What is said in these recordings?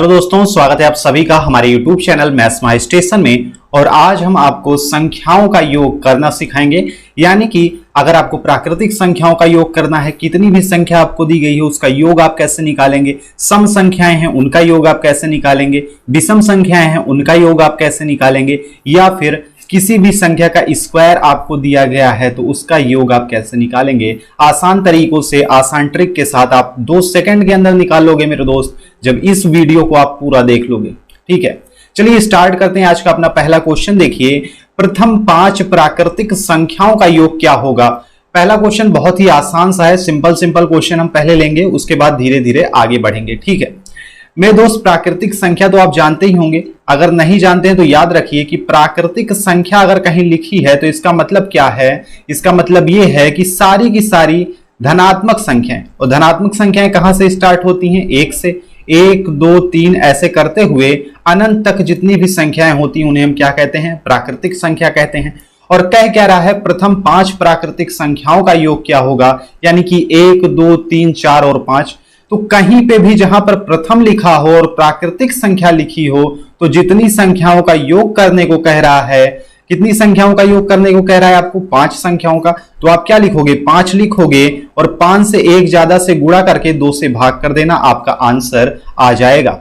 Hello दोस्तों, स्वागत है आप सभी का हमारे YouTube channel maths my station में। और आज हम आपको संख्याओं का योग करना सिखाएंगे। यानी कि अगर आपको प्राकृतिक संख्याओं का योग करना है, कितनी भी संख्या आपको दी गई है उसका योग आप कैसे निकालेंगे, सम संख्याएं हैं उनका योग आप कैसे निकालेंगे, विषम संख्याएं हैं उनका योग आप कैसे निकालेंगे, या फिर किसी भी संख्या का स्क्वायर आपको दिया गया है तो उसका योग आप कैसे निकालेंगे। आसान तरीकों से, आसान ट्रिक के साथ आप 2 सेकंड के अंदर निकाल लोगे मेरे दोस्त, जब इस वीडियो को आप पूरा देख लोगे। ठीक है, चलिए स्टार्ट करते हैं। आज का अपना पहला क्वेश्चन देखिए, प्रथम 5 प्राकृतिक संख्याओं का योग क्या होगा। पहला क्वेश्चन बहुत ही आसान सा है, सिंपल क्वेश्चन हम पहले लेंगे, उसके बाद धीरे धीरे आगे बढ़ेंगे। ठीक है मेरे दोस्त, प्राकृतिक संख्या तो आप जानते ही होंगे, अगर नहीं जानते हैं तो याद रखिए कि प्राकृतिक संख्या अगर कहीं लिखी है तो इसका मतलब क्या है। इसका मतलब यह है कि सारी की सारी धनात्मक संख्याएं, और धनात्मक संख्याएं कहां से स्टार्ट होती हैं, 1 से। 1 2 3 ऐसे करते हुए अनंत तक जितनी भी संख्याएं होती हैं उन्हें हम क्या कहते हैं, प्राकृतिक संख्या कहते हैं। और कह क्या रहा है, प्रथम 5 प्राकृतिक संख्याओं का योग क्या होगा, यानी कि 1 2 3 4 और 5। तो कहीं पे भी जहां पर प्रथम लिखा हो और प्राकृतिक संख्या लिखी हो तो जितनी संख्याओं का योग करने को कह रहा है, कितनी संख्याओं का योग करने को कह रहा है आपको, 5 संख्याओं का। तो आप क्या लिखोगे, 5 लिखोगे और 5 से 1 ज्यादा से गुणा करके 2 से भाग कर देना, आपका आंसर आ जाएगा।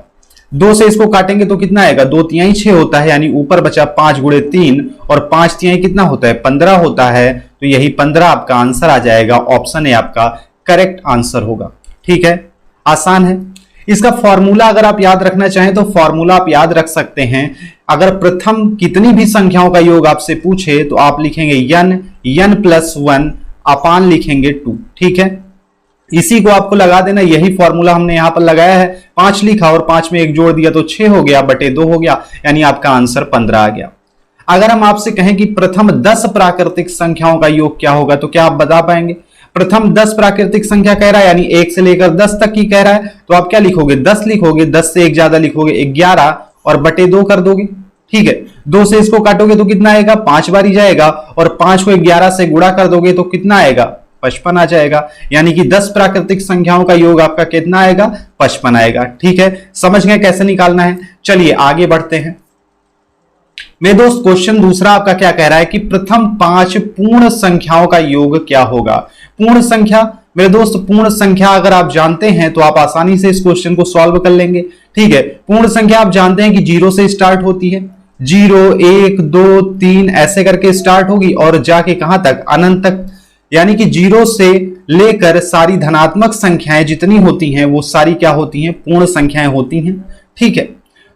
2 से इसको काटेंगे तो कितना आएगा, 2 तिहाई 6 होता है, यानी ऊपर बचा 5 गुणे 3 और 5 तिहाई कितना होता है, 15 होता है। तो यही 15 आपका आंसर आ जाएगा। ऑप्शन ए आपका करेक्ट आंसर होगा। ठीक है, आसान है। इसका फॉर्मूला अगर आप याद रखना चाहें तो फॉर्मूला आप याद रख सकते हैं। अगर प्रथम कितनी भी संख्याओं का योग आपसे पूछे तो आप लिखेंगे n प्लस 1 अपान लिखेंगे 2। ठीक है, इसी को आपको लगा देना, यही फॉर्मूला हमने यहां पर लगाया है। 5 लिखा और 5 में 1 जोड़ दिया तो 6 हो गया, बटे 2 हो गया, यानी आपका आंसर 15 आ गया। अगर हम आपसे कहें कि प्रथम 10 प्राकृतिक संख्याओं का योग क्या होगा तो क्या आप बता पाएंगे। प्रथम 10 प्राकृतिक संख्या कह रहा है, यानी 1 से लेकर 10 तक की कह रहा है, तो आप क्या लिखोगे, 10 लिखोगे, 10 से 1 ज्यादा लिखोगे 11 और बटे 2 कर दोगे। ठीक है, 2 से इसको काटोगे तो कितना आएगा, 5 बार ही जाएगा, और 5 को 11 से गुणा कर दोगे तो कितना आएगा, 55 आ जाएगा। यानी कि 10 प्राकृतिक संख्याओं का योग आपका कितना आएगा, 55 आएगा। ठीक है, समझ गए कैसे निकालना है। चलिए आगे बढ़ते हैं मेरे दोस्त। क्वेश्चन दूसरा आपका क्या कह रहा है कि प्रथम 5 पूर्ण संख्याओं का योग क्या होगा। पूर्ण संख्या मेरे दोस्त, पूर्ण संख्या अगर आप जानते हैं तो आप आसानी से इस क्वेश्चन को सॉल्व कर लेंगे। ठीक है, पूर्ण संख्या आप जानते हैं कि 0 से स्टार्ट होती है, 0 1 2 3 ऐसे करके स्टार्ट होगी और जाके कहां तक, अनंत तक। यानी कि 0 से लेकर सारी धनात्मक संख्याएं जितनी होती हैं वो सारी क्या होती हैं, पूर्ण संख्याएं होती हैं। ठीक है,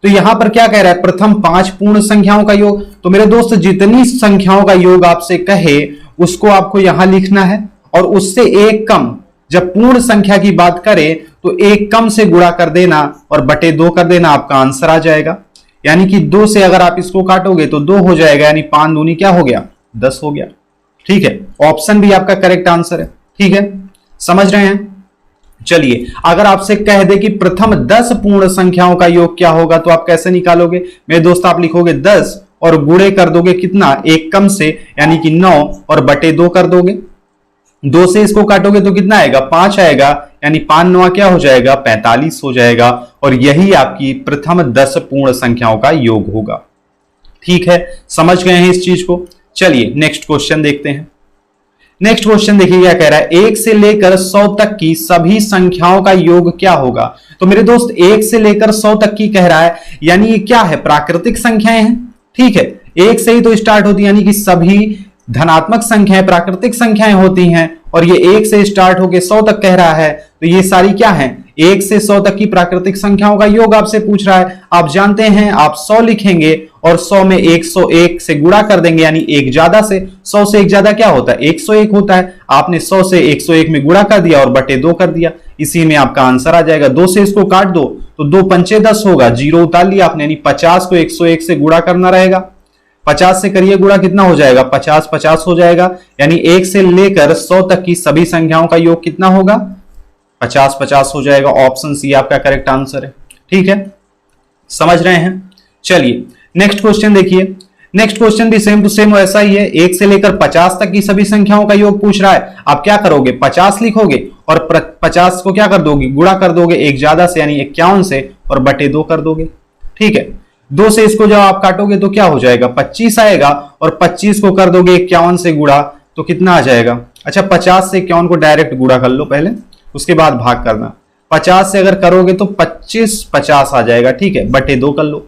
तो यहां पर क्या कह रहा है, प्रथम 5 पूर्ण संख्याओं का योग। तो मेरे दोस्त, जितनी संख्याओं का योग आपसे कहे उसको आपको यहां लिखना है, और उससे एक कम, जब पूर्ण संख्या की बात करें तो एक कम से गुणा कर देना और बटे 2 कर देना, आपका आंसर आ जाएगा। यानी कि 2 से अगर आप इसको काटोगे तो 2 हो जाएगा, यानी 5 दूनी क्या हो गया, 10 हो गया। ठीक है, ऑप्शन भी आपका करेक्ट आंसर है। ठीक है, समझ रहे हैं। चलिए, अगर आपसे कह दे कि प्रथम 10 पूर्ण संख्याओं का योग क्या होगा तो आप कैसे निकालोगे मेरे दोस्त। आप लिखोगे 10 और गुणे कर दोगे कितना, एक कम से, यानी कि 9 और बटे 2 कर दोगे। 2 से इसको काटोगे तो कितना आएगा, 5 आएगा, यानी 5 9 क्या हो जाएगा, 45 हो जाएगा। और यही आपकी प्रथम 10 पूर्ण संख्याओं का योग होगा। ठीक है, समझ गए हैं इस चीज को। चलिए नेक्स्ट क्वेश्चन देखते हैं। नेक्स्ट क्वेश्चन देखिए क्या कह रहा है, 1 से लेकर 100 तक की सभी संख्याओं का योग क्या होगा। तो मेरे दोस्त, 1 से लेकर 100 तक की कह रहा है, यानी ये क्या है, प्राकृतिक संख्याएं हैं। ठीक है, 1 से ही तो स्टार्ट होती है, यानी कि सभी धनात्मक संख्याएं प्राकृतिक संख्याएं होती हैं। और ये 1 से स्टार्ट होकर 100 तक कह रहा है, तो ये सारी क्या है, 1 से 100 तक की प्राकृतिक संख्याओं का योग आपसे पूछ रहा है। आप जानते हैं, आप 100 लिखेंगे और 100 में 101 से गुणा कर देंगे, यानी 1 ज्यादा से। 100 से 1 ज्यादा क्या होता है, 101 होता है। आपने 100 से 101 में गुणा कर दिया और बटे 2 कर दिया, इसी में आपका आंसर आ जाएगा। 2 से इसको काट दो तो 2 पंचे 10 होगा, 0 उतार लिया आपने, यानी 50 को 101 से गुणा करना रहेगा। 50 से करिए गुणा, कितना हो जाएगा, 50 50 हो जाएगा। यानी 1 से लेकर 100 तक की सभी संख्याओं का योग कितना होगा, 50 50 हो जाएगा। ऑप्शन सी आपका करेक्ट आंसर है। ठीक है, समझ रहे हैं। चलिए नेक्स्ट क्वेश्चन देखिए। नेक्स्ट क्वेश्चन भी सेम टू सेम वैसा ही है, 1 से लेकर 50 तक की सभी संख्याओं का योग पूछ रहा है। आप क्या करोगे, 50 लिखोगे और 50 को क्या कर दोगे, गुणा कर दोगे एक ज्यादा से यानी 51 से और बटे 2 कर दोगे। ठीक है, 2 से इसको जब आप काटोगे तो क्या हो जाएगा, 25 आएगा और 25 को कर दोगे 51 से गुणा तो कितना आ जाएगा। अच्छा, 50 से 51 को डायरेक्ट गुणा कर लो पहले, उसके बाद भाग करना। 50 से अगर करोगे तो 25 50 आ जाएगा। ठीक है, बटे 2 कर लो।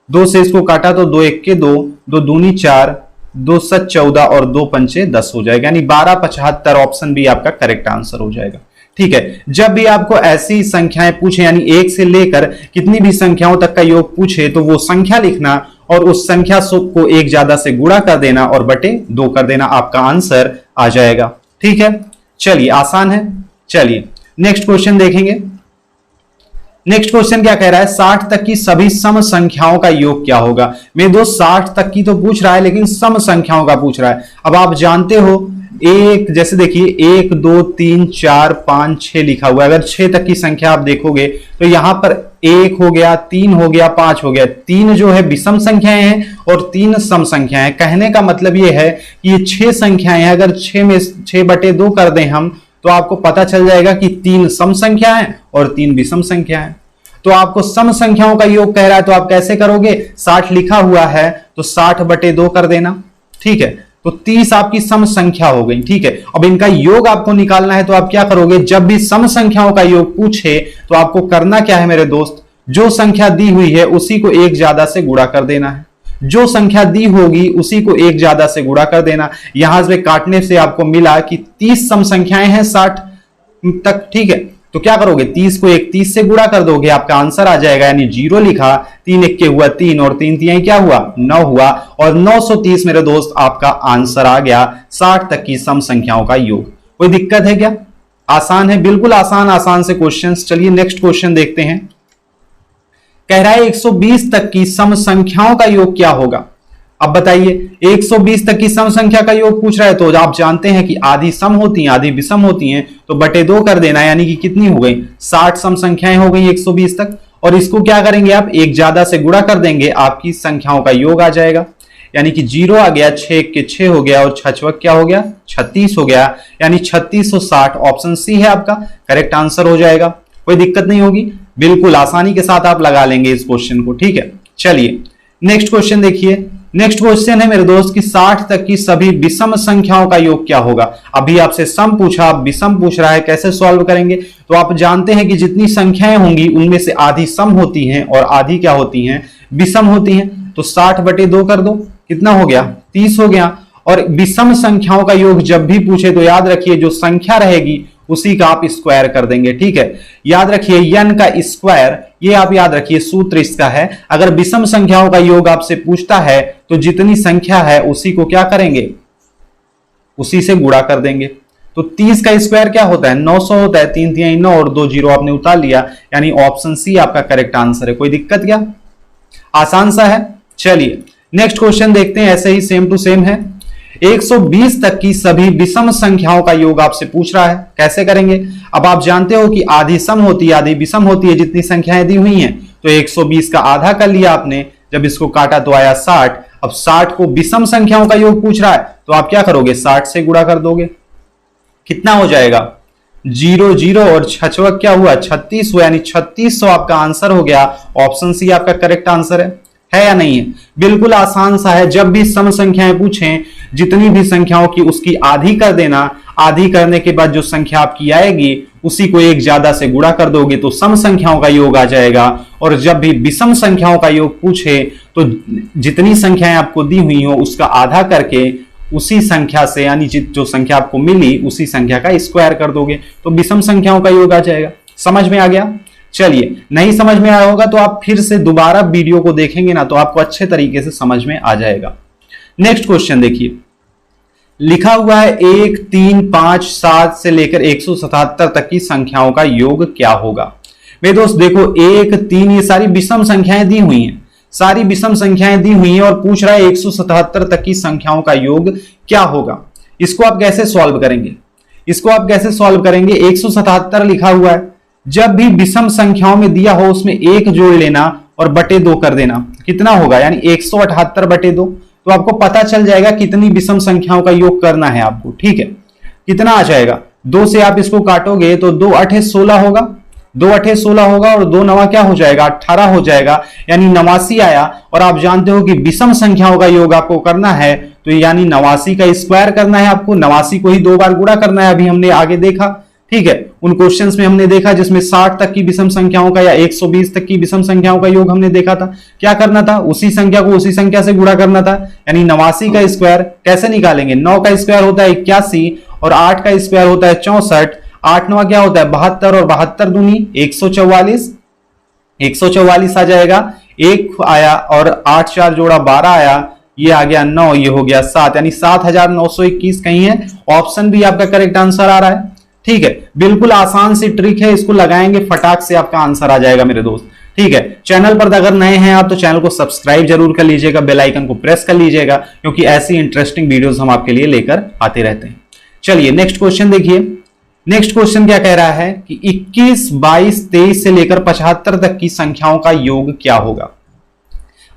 2 से इसको काटा तो 2 1 के 2, 2 दूनी 4, 2 7 14 और 2 पंचे 10 हो जाएगा, यानी 1275 ऑप्शन भी आपका करेक्ट आंसर हो जाएगा। ठीक है, जब भी आपको ऐसी संख्याएं पूछे यानी 1 से लेकर कितनी भी संख्याओं तक का योग पूछे तो वो संख्या लिखना और उस संख्या को एक ज्यादा से गुणा कर देना और बटे 2 कर देना, आपका आंसर आ जाएगा। ठीक है, चलिए आसान है। चलिए नेक्स्ट क्वेश्चन देखेंगे। नेक्स्ट क्वेश्चन क्या कह रहा है, 60 तक की सभी सम संख्याओं का योग क्या होगा। मेरे दोस्त 60 तक की तो पूछ रहा है लेकिन सम संख्याओं का पूछ रहा है। अब आप जानते हो एक, जैसे देखिए 1 2 3 4 5 6 लिखा हुआ है। अगर 6 तक की संख्या आप देखोगे तो यहां पर 1 हो गया, 3 हो गया, 5 हो गया। 3 जो है विषम संख्याएं हैं और 3 सम संख्याएं हैं। कहने का मतलब ये है कि ये 6 संख्याएं हैं। अगर 6 में 6 बटे 2 कर दें हम तो आपको पता चल जाएगा कि 3 सम संख्या है और 3 विषम संख्या है। तो आपको सम संख्याओं का योग कह रहा है तो आप कैसे करोगे, 60 लिखा हुआ है तो 60 बटे 2 कर देना। ठीक है, तो 30 आपकी सम संख्या हो गई। ठीक है, अब इनका योग आपको निकालना है तो आप क्या करोगे, जब भी सम संख्याओं का योग पूछे तो आपको करना क्या है मेरे दोस्त, जो संख्या दी हुई है उसी को एक ज्यादा से गुणा कर देना है। जो संख्या दी होगी उसी को एक ज्यादा से गुणा कर देना। यहां से काटने से आपको मिला कि 30 सम संख्याएं हैं 60 तक। ठीक है, तो क्या करोगे, 30 को 31 से गुणा कर दोगे, आपका आंसर आ जाएगा। यानी 0 लिखा, 3 1 के हुआ 3 और 3 3 क्या हुआ 9 हुआ और 930 मेरे दोस्त आपका आंसर आ गया 60 तक की सम संख्याओं का योग। कोई दिक्कत है क्या, आसान है, बिल्कुल आसान आसान से क्वेश्चंस। चलिए नेक्स्ट क्वेश्चन देखते हैं। कह रहा है 120 तक की सम संख्याओं का योग क्या होगा। अब बताइए 120 तक की सम संख्या का योग पूछ रहा है तो आप जानते हैं कि आधी सम होती हैं आधी विषम होती हैं, तो बटे 2 कर देना, यानी कि कितनी हो गई 60 सम संख्याएं हो गई 120 तक। और इसको क्या करेंगे आप, एक ज्यादा से गुणा कर देंगे, आपकी संख्याओं का योग आ जाएगा। यानी कि 0 आ गया, 6 के 6 हो गया और 6 क्या हो गया 36 हो गया, यानी 3660 ऑप्शन सी है आपका करेक्ट आंसर हो जाएगा। कोई दिक्कत नहीं होगी, बिल्कुल आसानी के साथ आप लगा लेंगे इस क्वेश्चन को। ठीक है, चलिए नेक्स्ट क्वेश्चन देखिए। नेक्स्ट क्वेश्चन है मेरे दोस्त कि 60 तक की सभी विषम संख्याओं का योग क्या होगा। अभी आपसे सम पूछा, अब विषम पूछ रहा है, कैसे सॉल्व करेंगे। तो आप जानते हैं कि जितनी संख्याएं होंगी उनमें से आधी सम होती हैं और आधी क्या होती हैं विषम होती हैं। तो 60 बटे 2 कर दो, कितना हो गया 30 हो गया। और विषम संख्याओं का योग जब भी पूछे तो याद रखिए जो संख्या रहेगी उसी का आप स्क्वायर कर देंगे। ठीक है, याद रखिए n का स्क्वायर, ये आप याद रखिए सूत्र इसका है। अगर विषम संख्याओं का योग आपसे पूछता है तो जितनी संख्या है उसी को क्या करेंगे, उसी से गुणा कर देंगे। तो 30 का स्क्वायर क्या होता है 900 होता है, 3 3 9 और 2 0 आपने उतार लिया, यानी ऑप्शन सी आपका करेक्ट आंसर है। कोई दिक्कत क्या, आसान सा है। चलिए नेक्स्ट क्वेश्चन देखते हैं, ऐसे ही सेम टू सेम है। 120 तक की सभी विषम संख्याओं का योग आपसे पूछ रहा है, कैसे करेंगे। अब आप जानते हो कि आधी सम होती है आधी विषम होती है, जितनी संख्याएं दी हुई हैं। तो 120 का आधा कर लिया आपने, जब इसको काटा तो आया 60। अब 60 को विषम संख्याओं का योग पूछ रहा है तो आप क्या करोगे 60 से गुणा कर दोगे, कितना हो जाएगा 0 0 और 6 क्या हुआ 36 हुआ, यानी 3600 आपका आंसर हो गया। ऑप्शन सी आपका करेक्ट आंसर है या नहीं है, बिल्कुल आसान सा है। जब भी सम संख्याएं पूछें जितनी भी संख्याओं की उसकी आधी कर देना, आधी करने के बाद जो संख्या आपकी आएगी उसी को एक ज्यादा से गुणा कर दोगे तो सम संख्याओं का योग आ जाएगा। और जब भी विषम संख्याओं का योग पूछे तो जितनी संख्याएं आपको दी हुई हो उसका आधा करके उसी संख्या से, यानी जो संख्या आपको मिली उसी संख्या का स्क्वायर कर दोगे तो विषम संख्याओं का योग आ जाएगा। समझ में आ गया। चलिए नहीं समझ में आया होगा तो आप फिर से दोबारा वीडियो को देखेंगे ना तो आपको अच्छे तरीके से समझ में आ जाएगा। नेक्स्ट क्वेश्चन देखिए, लिखा हुआ है 1 3 5 7 से लेकर 177 तक की संख्याओं का योग क्या होगा। मेरे दोस्त देखो 1 3 ये सारी विषम संख्याएं दी हुई हैं, सारी विषम संख्याएं दी हुई हैं और पूछ रहा है 177 तक की संख्याओं का योग क्या होगा। इसको आप कैसे सॉल्व करेंगे, इसको आप कैसे सॉल्व करेंगे। 177 लिखा हुआ है, जब भी विषम संख्याओं में दिया हो उसमें 1 जोड़ लेना और बटे 2 कर देना, कितना होगा यानी 178 बटे 2। तो आपको पता चल जाएगा कितनी विषम संख्याओं का योग करना है आपको। ठीक है, कितना आ जाएगा 2 से आप इसको काटोगे तो 2 8 16 होगा, 2 8 16 होगा और 2 9 क्या हो जाएगा 18 हो जाएगा, यानी 89 आया। और आप जानते हो कि विषम संख्याओं का योग आपको करना है तो यानी 89 का स्क्वायर करना है आपको, 89 को ही 2 बार गुणा करना है, अभी हमने आगे देखा। ठीक है, उन क्वेश्चंस में हमने देखा जिसमें 60 तक की विषम संख्याओं का या 120 तक की विषम संख्याओं का योग हमने देखा था। क्या करना था, उसी संख्या को उसी संख्या से गुणा करना था, यानी 89 का स्क्वायर कैसे निकालेंगे, 9 का स्क्वायर होता है 81 और 8 का स्क्वायर होता है 64, 8 9 क्या होता है 72 और 72 दूनी 144, 144 आ जाएगा, 1 आया और 8 4 जोड़ा 12 आया, ये आ गया 9, ये हो गया 7, यानी 7921 कहीं है, ऑप्शन भी आपका करेक्ट आंसर आ रहा है। ठीक है, बिल्कुल आसान सी ट्रिक है, इसको लगाएंगे फटाक से आपका आंसर आ जाएगा मेरे दोस्त। ठीक है, चैनल पर अगर नए हैं आप तो चैनल को सब्सक्राइब जरूर कर लीजिएगा, बेल आइकन को प्रेस कर लीजिएगा, क्योंकि ऐसी इंटरेस्टिंग वीडियोस हम आपके लिए लेकर आते रहते हैं। चलिए नेक्स्ट क्वेश्चन देखिए। नेक्स्ट क्वेश्चन क्या कह रहा है कि 21 22 23 से लेकर 75 तक की संख्याओं का योग क्या होगा।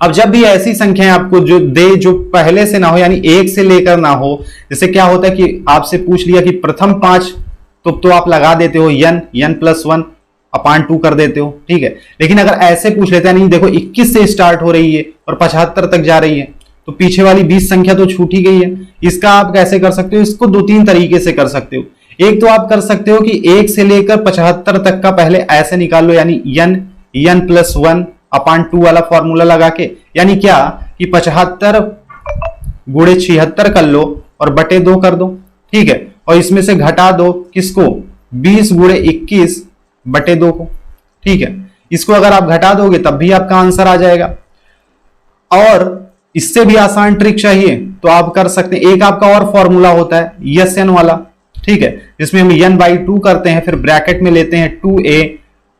अब जब भी ऐसी संख्याएं आपको जो दे जो पहले से ना हो, यानी 1 से लेकर ना हो, जैसे क्या होता है कि आपसे पूछ लिया कि प्रथम 5 तो आप लगा देते हो n + 1 अपान 2 कर देते हो। ठीक है, लेकिन अगर ऐसे पूछ लेते हैं, नहीं देखो 21 से स्टार्ट हो रही है और 75 तक जा रही है, तो पीछे वाली 20 संख्या तो छूट ही गई है। इसका आप कैसे कर सकते हो, इसको 2-3 तरीके से कर सकते हो। एक तो आप कर सकते हो कि 1 से लेकर 75 तक का पहले ऐसे निकाल लो, यानी n + 1 अपान 2 वाला फॉर्मूला लगा के, यानी क्या कि 75 गुणे 76 कर लो और बटे 2 कर दो। ठीक है, और इसमें से घटा दो किसको, 20 गुणे 21 बटे 2 को। ठीक है, इसको अगर आप घटा दोगे तब भी आपका आंसर आ जाएगा। और इससे भी आसान ट्रिक चाहिए तो आप कर सकते हैं, एक आपका और फॉर्मूला होता है SN वाला। ठीक है, जिसमें हम n/2 करते हैं, फिर ब्रैकेट में लेते हैं 2a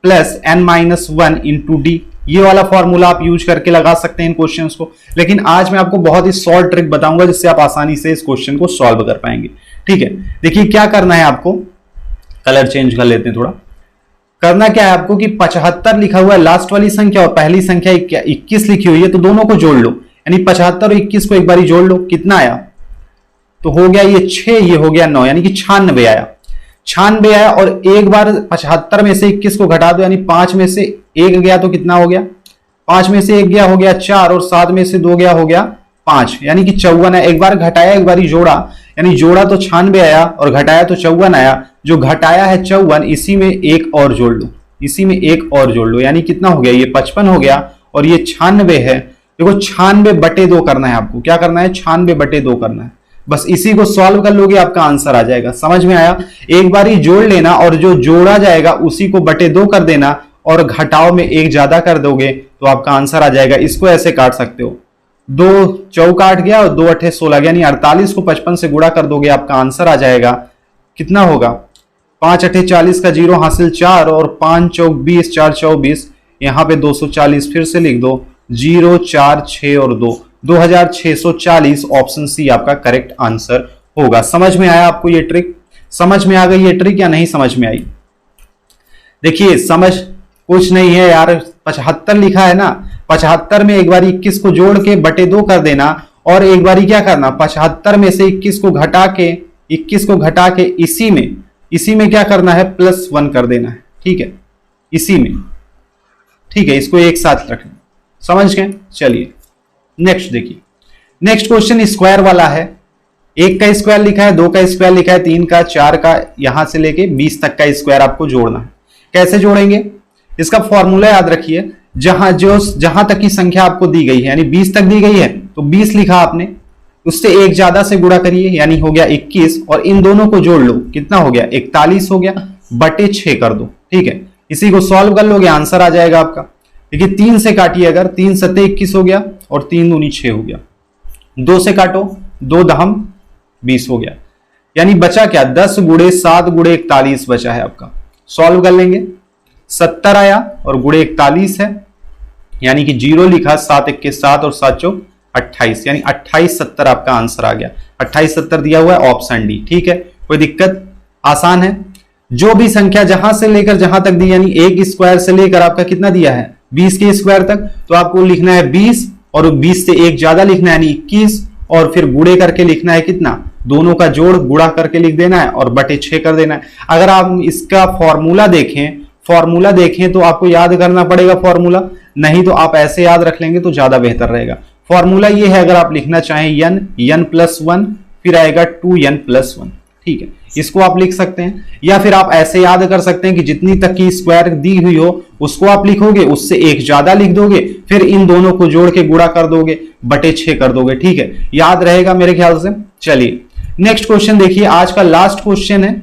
+ n-1 × d। ये वाला फॉर्मूला आप यूज करके लगा सकते हैं इन क्वेश्चंस को, लेकिन आज मैं आपको बहुत ही शॉर्ट ट्रिक बताऊंगा जिससे आप आसानी से इस क्वेश्चन को सॉल्व कर पाएंगे। ठीक है, देखिए क्या करना है आपको, कलर चेंज कर लेते हैं थोड़ा। करना क्या है आपको कि 75 लिखा हुआ है लास्ट वाली संख्या और पहली संख्या 21 लिखी हुई है, तो दोनों को जोड़ लो, यानी 75 और 21 को एक बार जोड़ लो। कितना आया, तो हो गया ये 6, ये हो गया 9, यानी कि 96 आया। 96 आया और एक बार 75 में से 21 को घटा दो, यानी 5 में से 1 गया तो कितना हो गया, 5 में से 1 गया हो गया 4 और 7 में से 2 गया हो गया 5, यानी कि 54 है। एक बार घटाया एक बार जोड़ा, यानी जोड़ा तो 96 आया और घटाया तो 54 आया। जो घटाया है 54, इसी में एक और जोड़ लो, इसी में एक और जोड़ लो, यानी कितना हो गया, ये 55 हो गया और ये 96 है। देखो 96 बटे 2 करना है आपको, क्या करना है 96 बटे 2 करना है। बस इसी को सॉल्व कर लोगे आपका आंसर आ जाएगा। समझ में आया, एक बार ही जोड़ लेना और जो जोड़ा जाएगा उसी को बटे 2 कर देना और घटाव में 1 ज्यादा कर दोगे तो आपका आंसर आ जाएगा। इसको ऐसे काट सकते हो, 2 चौक काट गया और 2 8 16, यानी 48 को 55 से गुणा कर दोगे आपका आंसर आ जाएगा। कितना होगा, 5 8 40 का 0 हासिल 4 और 5 चौक 20, 4 24, यहाँ पे 240 फिर से लिख दो, 0 4 6 और 2, 2640। ऑप्शन सी आपका करेक्ट आंसर होगा। समझ में आया आपको ये ट्रिक, समझ में आ गई ये ट्रिक या नहीं समझ में आई। देखिए समझ कुछ नहीं है यार, 75 लिखा है ना, 75 में एक बार 21 को जोड़ के बटे 2 कर देना और एक बार क्या करना, 75 में से 21 को घटा के इसी में क्या करना है +1 कर देना है। ठीक है, इसी में, ठीक है, इसको एक साथ रखना। समझ गए, चलिए नेक्स्ट देखिए। नेक्स्ट क्वेश्चन स्क्वायर वाला है। 1 का स्क्वायर लिखा है, 2 का स्क्वायर लिखा है, 3 का, 4 का, यहां से लेके 20 तक का स्क्वायर आपको जोड़ना है। कैसे जोड़ेंगे, इसका फॉर्मूला याद रखिए। जहां तक की संख्या आपको दी गई है, यानी 20 तक दी गई है तो 20 लिखा आपने, उससे 1 ज्यादा से गुणा करिए, यानी हो गया 21 और इन दोनों को जोड़ लो, कितना हो गया 41 हो गया, बटे 6 कर दो। ठीक है, इसी को सॉल्व कर लोगे आंसर आ जाएगा आपका। देखिए 3 से काटिए, अगर 3 7 21 हो गया और 3 दूनी 6 हो गया। 2 से काटो, 2 दहम 20 हो गया, यानी बचा क्या 10 गुणे 7 गुणे 41 बचा है आपका। सॉल्व कर लेंगे, 70 आया और गुणे 41 है, यानी कि 0 लिखा, 7 1 7 और 7 चौक 28, यानी 28 70 आपका आंसर आ गया। 28 70 दिया हुआ है ऑप्शन डी। ठीक है, कोई दिक्कत, आसान है। जो भी संख्या जहां से लेकर जहां तक दी, यानी 1 स्क्वायर से लेकर आपका कितना दिया है 20 के स्क्वायर तक, तो आपको लिखना है 20 और 20 से 1 ज्यादा लिखना है, यानी 21 और फिर गुणे करके लिखना है कितना दोनों का जोड़ गुणा करके लिख देना है और बटे 6 कर देना है। अगर आप इसका फॉर्मूला देखें तो आपको याद करना पड़ेगा फॉर्मूला, नहीं तो आप ऐसे याद रख लेंगे तो ज्यादा बेहतर रहेगा। फॉर्मूला ये है, अगर आप लिखना चाहें n+1 फिर आएगा 2n+1, ठीक है, इसको आप लिख सकते हैं। या फिर आप ऐसे याद कर सकते हैं कि जितनी तक की स्क्वायर दी हुई हो उसको आप लिखोगे, उससे एक ज्यादा लिख दोगे, फिर इन दोनों को जोड़ के गुणा कर दोगे, बटे 6 कर दोगे, ठीक है, याद रहेगा मेरे ख्याल से। चलिए नेक्स्ट क्वेश्चन देखिए, आज का लास्ट क्वेश्चन है।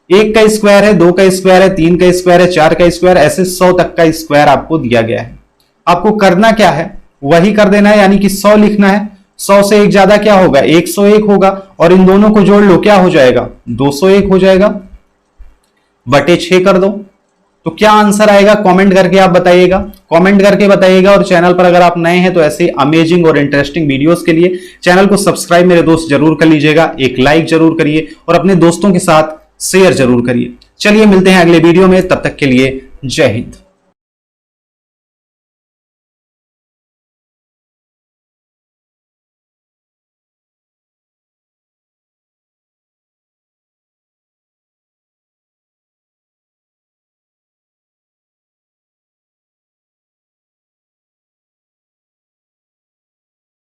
1 का स्क्वायर है, 2 का स्क्वायर है, 3 का स्क्वायर है, 4 का स्क्वायर, ऐसे 100 तक का स्क्वायर आपको दिया गया है। आपको करना क्या है, वही कर देना है, यानी कि 100 लिखना है। 100 से एक ज्यादा क्या होगा, 101 होगा, और इन दोनों को जोड़ लो, क्या हो जाएगा, 201 हो जाएगा, बटे 6 कर दो। तो क्या आंसर आएगा, कमेंट करके आप बताइएगा, कमेंट करके बताइएगा। और चैनल पर अगर आप नए हैं तो ऐसे अमेजिंग और इंटरेस्टिंग वीडियोस के लिए चैनल को सब्सक्राइब मेरे दोस्त जरूर कर लीजिएगा, एक लाइक जरूर करिए और अपने दोस्तों के साथ शेयर जरूर करिए। चलिए मिलते हैं अगले वीडियो में, तब तक के लिए जय हिंद।